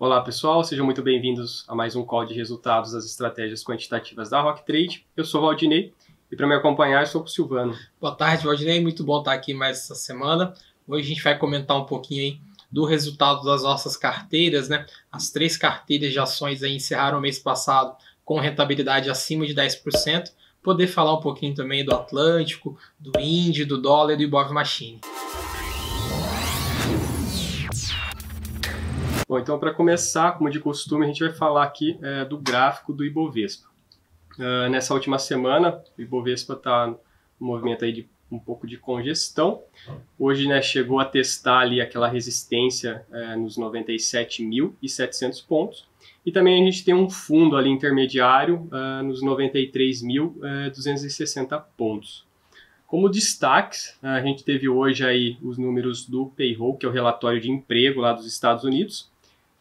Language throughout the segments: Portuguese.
Olá pessoal, sejam muito bem-vindos a mais um call de resultados das estratégias quantitativas da Rock Trade. Eu sou o Valdinei e para me acompanhar estou com o Silvano. Boa tarde, Valdinei, muito bom estar aqui mais essa semana. Hoje a gente vai comentar um pouquinho aí do resultado das nossas carteiras, né? As 3 carteiras de ações aí encerraram o mês passado com rentabilidade acima de 10%. Poder falar um pouquinho também do Atlântico, do Indy, do dólar e do Ibov Machine. Bom, então para começar, como de costume, a gente vai falar aqui do gráfico do Ibovespa. Nessa última semana, o Ibovespa está no movimento aí de um pouco de congestão. Hoje, né, chegou a testar ali aquela resistência nos 97.700 pontos. E também a gente tem um fundo ali intermediário nos 93.260 pontos. Como destaques, a gente teve hoje aí os números do Payroll, que é o relatório de emprego lá dos Estados Unidos.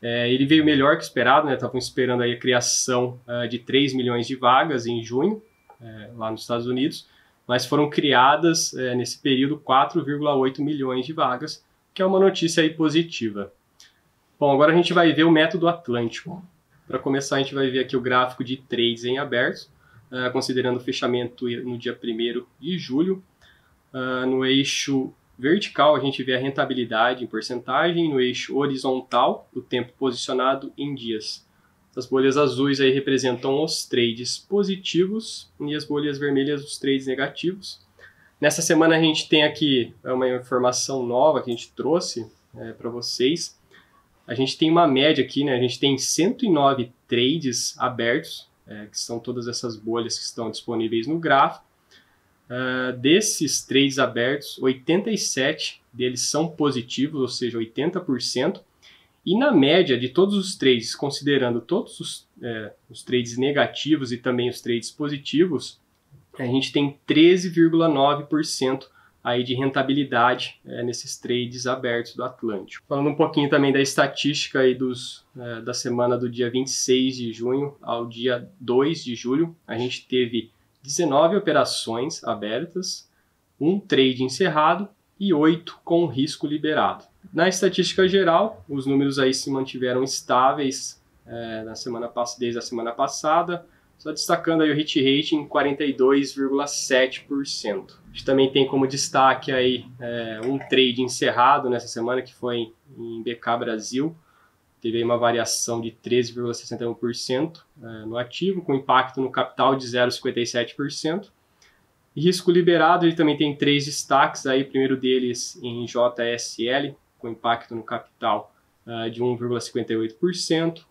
Ele veio melhor que esperado, né? Estavam esperando aí a criação de 3 milhões de vagas em junho, lá nos Estados Unidos, mas foram criadas nesse período 4,8 milhões de vagas, que é uma notícia aí positiva. Bom, agora a gente vai ver o método Atlântico. Para começar, a gente vai ver aqui o gráfico de trades em abertos, considerando o fechamento no dia 1º de julho. No eixo vertical, a gente vê a rentabilidade em porcentagem, no eixo horizontal, o tempo posicionado em dias. As bolhas azuis aí representam os trades positivos e as bolhas vermelhas os trades negativos. Nessa semana a gente tem aqui uma informação nova que a gente trouxe para vocês. A gente tem uma média aqui, né? A gente tem 109 trades abertos, que são todas essas bolhas que estão disponíveis no gráfico. Desses trades abertos, 87 deles são positivos, ou seja, 80%. E na média de todos os trades, considerando todos os trades negativos e também os trades positivos, a gente tem 13,9% aí de rentabilidade nesses trades abertos do Atlântico. Falando um pouquinho também da estatística aí da semana do dia 26 de junho ao dia 2 de julho, a gente teve 19 operações abertas, 1 trade encerrado e 8 com risco liberado. Na estatística geral, os números aí se mantiveram estáveis desde a semana passada, só destacando aí o hit rate em 42,7%. A gente também tem como destaque aí um trade encerrado nessa semana, que foi em BK Brasil. Teve aí uma variação de 13,61% no ativo, com impacto no capital de 0,57%. E risco liberado, ele também tem 3 destaques, aí, o primeiro deles em JSL, com impacto no capital de 1,58%. O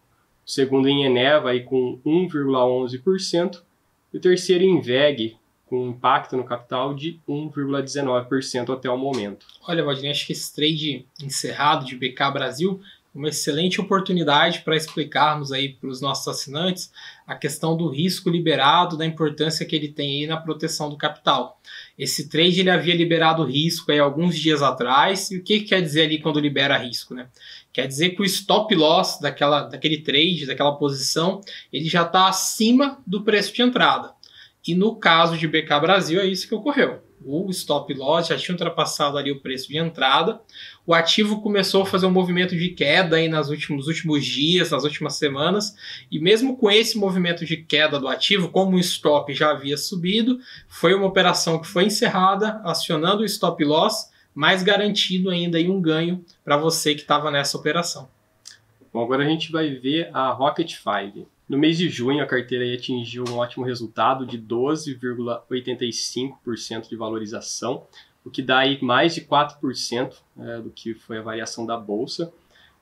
segundo em Eneva, aí, com 1,11%. E o terceiro em VEG, com impacto no capital de 1,19% até o momento. Olha, Valdinei, acho que esse trade encerrado de BK Brasil uma excelente oportunidade para explicarmos aí para os nossos assinantes a questão do risco liberado, da importância que ele tem aí na proteção do capital. Esse trade ele havia liberado risco aí alguns dias atrás, e o que quer dizer ali quando libera risco, né? Quer dizer que o stop loss daquele trade, daquela posição, ele já está acima do preço de entrada. E no caso de BK Brasil é isso que ocorreu. O stop loss já tinha ultrapassado ali o preço de entrada, o ativo começou a fazer um movimento de queda aí nos últimos dias, nas últimas semanas, e mesmo com esse movimento de queda do ativo, como o stop já havia subido, foi uma operação que foi encerrada, acionando o stop loss, mas garantindo ainda aí um ganho para você que estava nessa operação. Bom, agora a gente vai ver a Rocket 5. No mês de junho, a carteira aí atingiu um ótimo resultado de 12,85% de valorização, o que dá aí mais de 4% do que foi a variação da bolsa.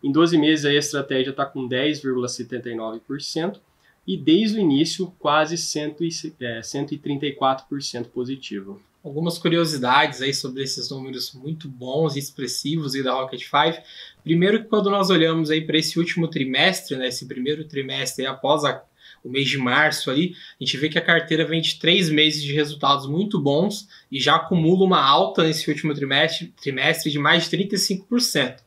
Em 12 meses, aí a estratégia está com 10,79% e desde o início quase 134% positivo. Algumas curiosidades aí sobre esses números muito bons e expressivos aí da Rocket 5. Primeiro, que quando nós olhamos aí para esse último trimestre, né, esse primeiro trimestre aí, após o mês de março ali, a gente vê que a carteira vem de 3 meses de resultados muito bons e já acumula uma alta nesse último trimestre de mais de 35%.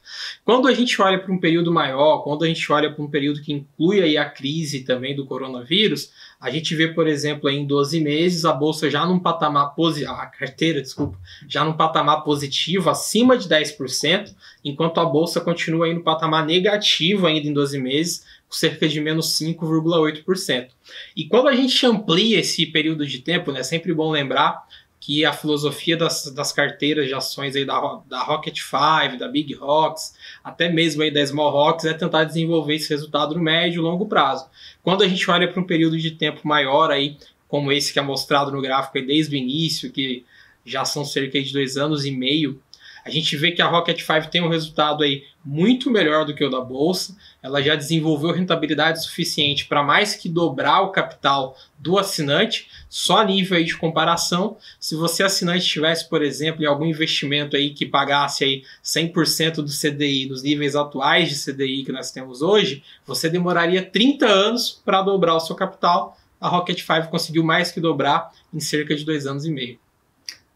Quando a gente olha para um período maior, quando a gente olha para um período que inclui aí a crise também do coronavírus, a gente vê, por exemplo, aí em 12 meses a bolsa já num patamar a carteira, desculpa, já num patamar positivo acima de 10%, enquanto a bolsa continua aí no patamar negativo ainda em 12 meses, com cerca de menos 5,8%. E quando a gente amplia esse período de tempo, né, é sempre bom lembrar que a filosofia das carteiras de ações aí da Rocket 5, da Big Rocks, até mesmo aí da Small Rocks, é tentar desenvolver esse resultado no médio e longo prazo. Quando a gente olha para um período de tempo maior, aí, como esse que é mostrado no gráfico aí desde o início, que já são cerca de 2 anos e meio, a gente vê que a Rocket 5 tem um resultado aí muito melhor do que o da Bolsa. Ela já desenvolveu rentabilidade suficiente para mais que dobrar o capital do assinante, só a nível aí de comparação. Se você assinante tivesse, por exemplo, em algum investimento aí que pagasse aí 100% do CDI, nos níveis atuais de CDI que nós temos hoje, você demoraria 30 anos para dobrar o seu capital. A Rocket 5 conseguiu mais que dobrar em cerca de 2 anos e meio.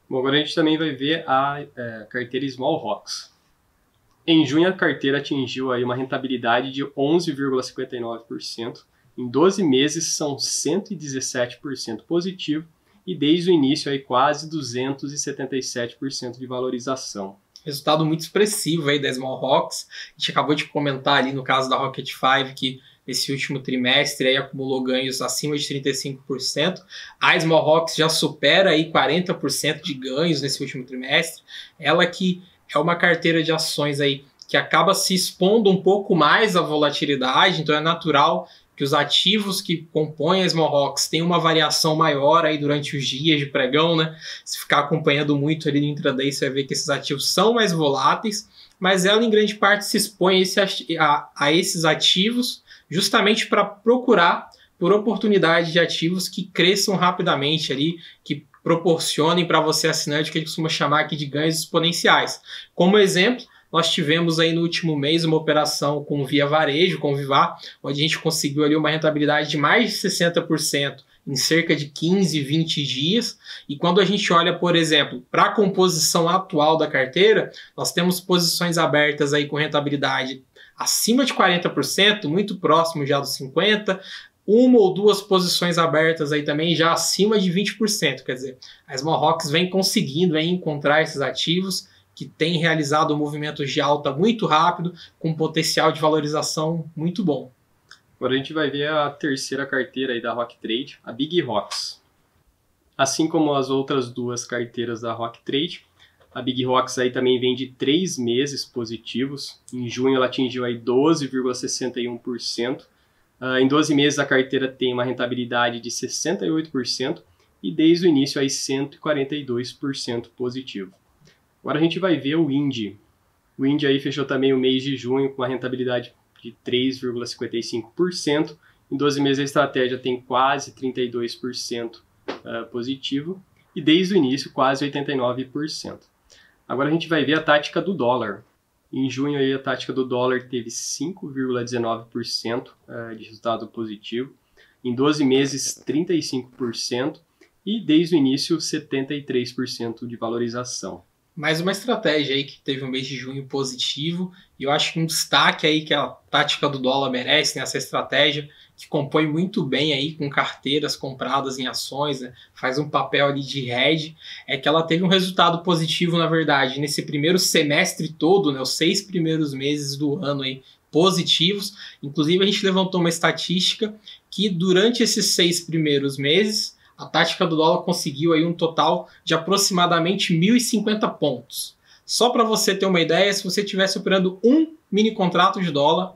Bom, agora a gente também vai ver a carteira Small Rocks. Em junho, a carteira atingiu aí uma rentabilidade de 11,59%. Em 12 meses, são 117% positivo e desde o início aí quase 277% de valorização. Resultado muito expressivo aí da Small Rocks. A gente acabou de comentar ali no caso da Rocket 5 que esse último trimestre aí acumulou ganhos acima de 35%. A Small Rocks já supera aí 40% de ganhos nesse último trimestre. Ela que é uma carteira de ações aí que acaba se expondo um pouco mais à volatilidade, então é natural que os ativos que compõem a Small Rocks tenham uma variação maior aí durante os dias de pregão, né? Se ficar acompanhando muito ali no intraday, você vai ver que esses ativos são mais voláteis, mas ela em grande parte se expõe a esses ativos justamente para procurar por oportunidade de ativos que cresçam rapidamente ali, que proporcionem para você assinante o que a gente costuma chamar aqui de ganhos exponenciais. Como exemplo, nós tivemos aí no último mês uma operação com Via Varejo, com Vivar, onde a gente conseguiu ali uma rentabilidade de mais de 60% em cerca de 15, 20 dias. E quando a gente olha, por exemplo, para a composição atual da carteira, nós temos posições abertas aí com rentabilidade acima de 40%, muito próximo já dos 50%, uma ou duas posições abertas aí também já acima de 20%. Quer dizer, a Small Rocks vem conseguindo aí encontrar esses ativos que têm realizado movimentos de alta muito rápido, com potencial de valorização muito bom. Agora a gente vai ver a terceira carteira aí da Rock Trade, a Big Rocks. Assim como as outras duas carteiras da Rock Trade, a Big Rocks aí também vem de 3 meses positivos. Em junho ela atingiu aí 12,61%. Em 12 meses a carteira tem uma rentabilidade de 68% e desde o início aí 142% positivo. Agora a gente vai ver o Indy. O Indy aí fechou também o mês de junho com uma rentabilidade de 3,55%. Em 12 meses a estratégia tem quase 32% positivo e desde o início quase 89%. Agora a gente vai ver a tática do dólar. Em junho aí a tática do dólar teve 5,19% de resultado positivo. Em 12 meses 35% e desde o início 73% de valorização. Mais uma estratégia aí que teve um mês de junho positivo, e eu acho que um destaque aí que a tática do dólar merece, né, essa estratégia que compõe muito bem aí com carteiras compradas em ações, né, faz um papel ali de hedge, é que ela teve um resultado positivo, na verdade, nesse primeiro semestre todo, né, os 6 primeiros meses do ano aí positivos. Inclusive a gente levantou uma estatística que durante esses 6 primeiros meses a tática do dólar conseguiu aí um total de aproximadamente 1.050 pontos. Só para você ter uma ideia, se você estivesse operando um mini contrato de dólar,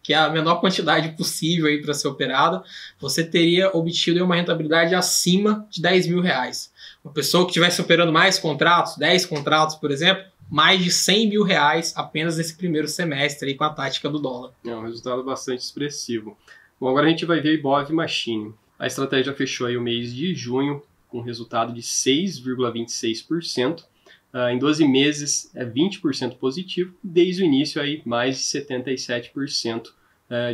que é a menor quantidade possível aí para ser operada, você teria obtido uma rentabilidade acima de R$10.000. Uma pessoa que estivesse operando mais contratos, 10 contratos, por exemplo, mais de R$100.000 apenas nesse primeiro semestre aí com a tática do dólar. É um resultado bastante expressivo. Bom, agora a gente vai ver a Ibov Machine. A estratégia fechou aí o mês de junho com um resultado de 6,26%. Em 12 meses é 20% positivo, desde o início aí mais de 77%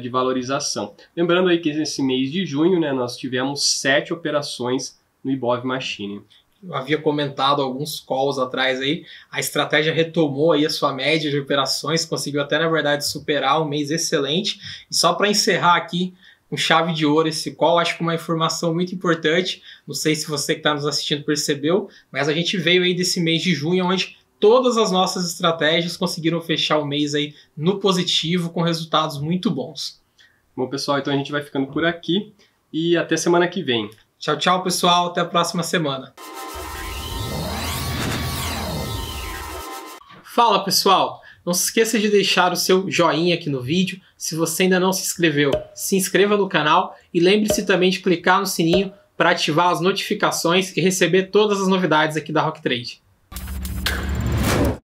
de valorização. Lembrando aí que nesse mês de junho, né, nós tivemos 7 operações no Ibov Machine. eu havia comentado alguns calls atrás aí, a estratégia retomou aí a sua média de operações, conseguiu até, na verdade, superar um mês excelente. E só para encerrar aqui, com chave de ouro esse call, acho que uma informação muito importante, não sei se você que está nos assistindo percebeu, mas a gente veio aí desse mês de junho, onde todas as nossas estratégias conseguiram fechar o mês aí no positivo, com resultados muito bons. Bom, pessoal, então a gente vai ficando por aqui e até semana que vem. Tchau, tchau, pessoal. Até a próxima semana. Fala, pessoal. Não se esqueça de deixar o seu joinha aqui no vídeo. Se você ainda não se inscreveu, se inscreva no canal e lembre-se também de clicar no sininho para ativar as notificações e receber todas as novidades aqui da Rock Trade.